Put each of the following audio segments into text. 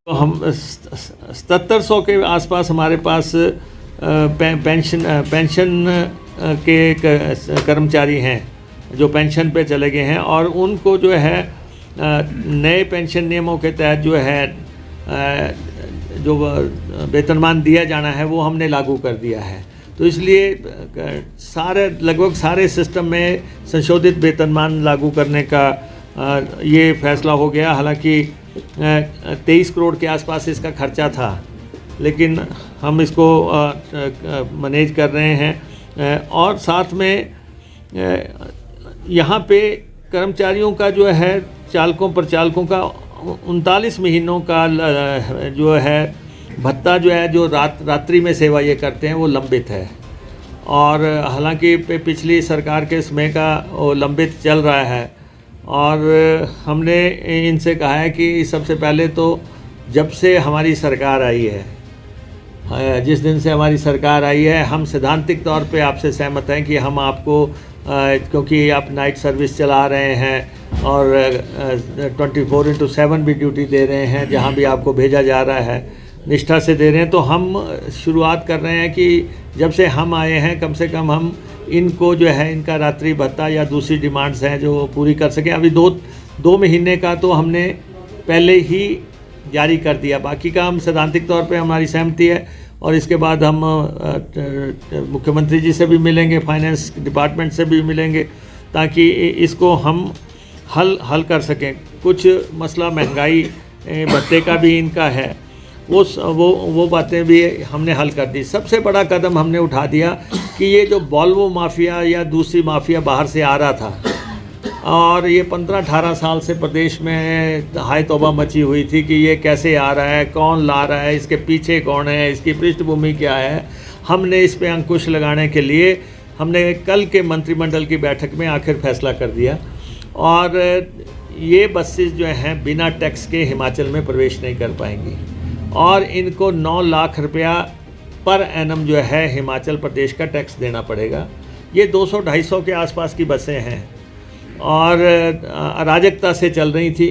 तो हम 7700 के आसपास हमारे पास पेंशन के कर्मचारी हैं जो पेंशन पे चले गए हैं, और उनको जो है नए पेंशन नियमों के तहत जो है जो वेतनमान दिया जाना है वो हमने लागू कर दिया है। तो इसलिए लगभग सारे सिस्टम में संशोधित वेतनमान लागू करने का ये फैसला हो गया। हालांकि 23 करोड़ के आसपास इसका खर्चा था, लेकिन हम इसको मैनेज कर रहे हैं। और साथ में यहाँ पे कर्मचारियों का जो है चालकों प्रचालकों का 39 महीनों का जो है भत्ता जो है जो रात्रि में सेवा ये करते हैं वो लंबित है। और हालांकि पिछली सरकार के समय का वो लंबित चल रहा है, और हमने इनसे कहा है कि सबसे पहले तो जब से हमारी सरकार आई है, जिस दिन से हमारी सरकार आई है, हम सैद्धांतिक तौर पे आपसे सहमत हैं कि हम आपको क्योंकि आप नाइट सर्विस चला रहे हैं और 24/7 भी ड्यूटी दे रहे हैं, जहाँ भी आपको भेजा जा रहा है निष्ठा से दे रहे हैं, तो हम शुरुआत कर रहे हैं कि जब से हम आए हैं कम से कम हम इनको जो है इनका रात्रि भत्ता या दूसरी डिमांड्स हैं जो पूरी कर सकें। अभी दो महीने का तो हमने पहले ही जारी कर दिया, बाकी का हम सैद्धांतिक तौर पे हमारी सहमति है, और इसके बाद हम मुख्यमंत्री जी से भी मिलेंगे, फाइनेंस डिपार्टमेंट से भी मिलेंगे, ताकि इसको हम हल कर सकें। कुछ मसला महंगाई भत्ते का भी इनका है, वो बातें भी हमने हल कर दी। सबसे बड़ा कदम हमने उठा दिया कि ये जो वॉल्वो माफिया या दूसरी माफिया बाहर से आ रहा था, और ये 15-18 साल से प्रदेश में हाय तौबा मची हुई थी कि ये कैसे आ रहा है, कौन ला रहा है, इसके पीछे कौन है, इसकी पृष्ठभूमि क्या है। हमने इस पे अंकुश लगाने के लिए हमने कल के मंत्रिमंडल की बैठक में आखिर फैसला कर दिया, और ये बसेस जो हैं बिना टैक्स के हिमाचल में प्रवेश नहीं कर पाएंगी, और इनको 9 लाख रुपया पर एनम जो है हिमाचल प्रदेश का टैक्स देना पड़ेगा। ये 200-250 के आसपास की बसें हैं और अराजकता से चल रही थी।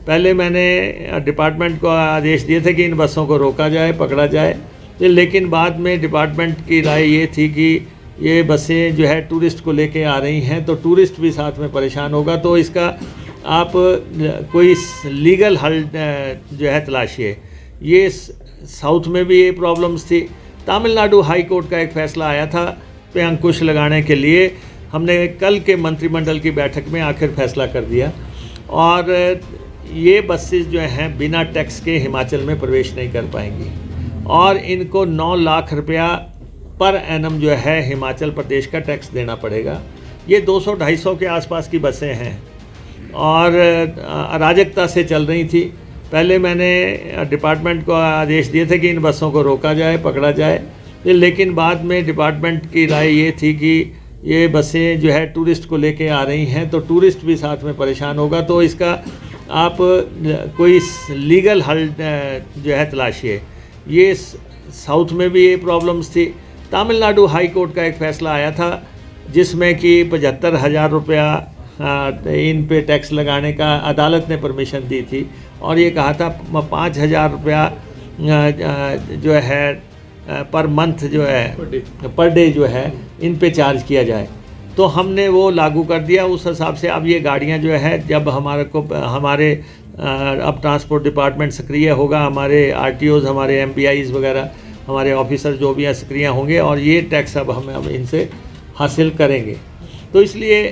पहले मैंने डिपार्टमेंट को आदेश दिए थे कि इन बसों को रोका जाए, पकड़ा जाए, लेकिन बाद में डिपार्टमेंट की राय ये थी कि ये बसें जो है टूरिस्ट को लेके आ रही हैं, तो टूरिस्ट भी साथ में परेशान होगा, तो इसका आप कोई लीगल हल जो है तलाशिए। ये साउथ में भी ये प्रॉब्लम्स थी। तमिलनाडु हाई कोर्ट का एक फ़ैसला आया था पे अंकुश लगाने के लिए हमने कल के मंत्रिमंडल की बैठक में आखिर फैसला कर दिया, और ये बसेस जो हैं बिना टैक्स के हिमाचल में प्रवेश नहीं कर पाएंगी, और इनको 9 लाख रुपया पर एनम जो है हिमाचल प्रदेश का टैक्स देना पड़ेगा। ये 200-250 के आसपास की बसें हैं और अराजकता से चल रही थी। पहले मैंने डिपार्टमेंट को आदेश दिए थे कि इन बसों को रोका जाए, पकड़ा जाए, लेकिन बाद में डिपार्टमेंट की राय ये थी कि ये बसें जो है टूरिस्ट को लेके आ रही हैं, तो टूरिस्ट भी साथ में परेशान होगा, तो इसका आप कोई लीगल हल जो है तलाशिए। ये साउथ में भी ये प्रॉब्लम्स थी। तमिलनाडु हाई कोर्ट का एक फ़ैसला आया था जिसमें कि 75,000 रुपया इन पे टैक्स लगाने का अदालत ने परमिशन दी थी, और ये कहा था 5,000 रुपया जो है पर मंथ जो है पर डे जो है इन पे चार्ज किया जाए। तो हमने वो लागू कर दिया। उस हिसाब से अब ये गाड़ियाँ जो है जब हमारे अब ट्रांसपोर्ट डिपार्टमेंट सक्रिय होगा, हमारे आरटीओज़, हमारे एमपीआईज़ वगैरह, हमारे ऑफिसर जो भी सक्रिय होंगे, और ये टैक्स अब हम इनसे हासिल करेंगे। तो इसलिए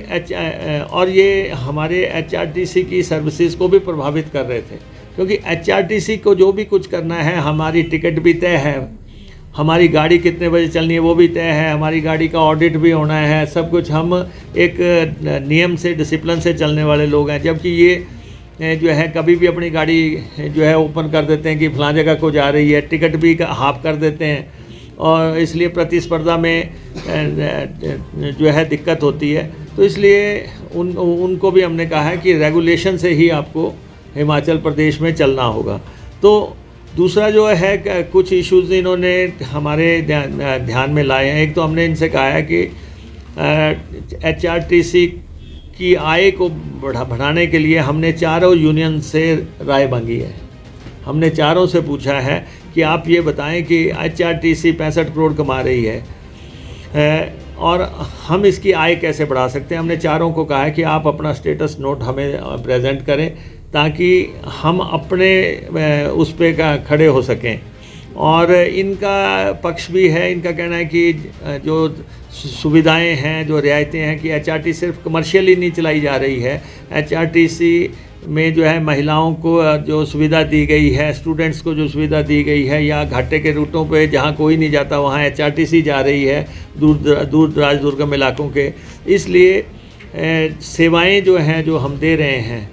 और ये हमारे एचआरटीसी की सर्विसेज को भी प्रभावित कर रहे थे, क्योंकि एचआरटीसी को जो भी कुछ करना है, हमारी टिकट भी तय है, हमारी गाड़ी कितने बजे चलनी है वो भी तय है, हमारी गाड़ी का ऑडिट भी होना है, सब कुछ। हम एक नियम से, डिसिप्लिन से चलने वाले लोग हैं, जबकि ये जो है कभी भी अपनी गाड़ी जो है ओपन कर देते हैं कि फलां जगह को जा रही है, टिकट भी हाफ कर देते हैं, और इसलिए प्रतिस्पर्धा में जो है दिक्कत होती है। तो इसलिए उनको भी हमने कहा है कि रेगुलेशन से ही आपको हिमाचल प्रदेश में चलना होगा। तो दूसरा जो है कुछ इश्यूज़ इन्होंने हमारे ध्यान में लाए हैं। एक तो हमने इनसे कहा है कि एचआरटीसी की आय को बढ़ाने के लिए हमने चारों यूनियन से राय मांगी है, हमने चारों से पूछा है कि आप ये बताएं कि HRTC 65 करोड़ कमा रही है और हम इसकी आय कैसे बढ़ा सकते हैं। हमने चारों को कहा है कि आप अपना स्टेटस नोट हमें प्रेजेंट करें ताकि हम अपने उस पे खड़े हो सकें। और इनका पक्ष भी है, इनका कहना है कि जो सुविधाएं हैं, जो रियायतें हैं कि HRTC सिर्फ कमर्शियली नहीं चलाई जा रही है। HRTC में जो है महिलाओं को जो सुविधा दी गई है, स्टूडेंट्स को जो सुविधा दी गई है, या घाटे के रूटों पे जहाँ कोई नहीं जाता वहाँ HRTC जा रही है, दूर दराज दुर्गम इलाकों के। इसलिए सेवाएं जो हैं जो हम दे रहे हैं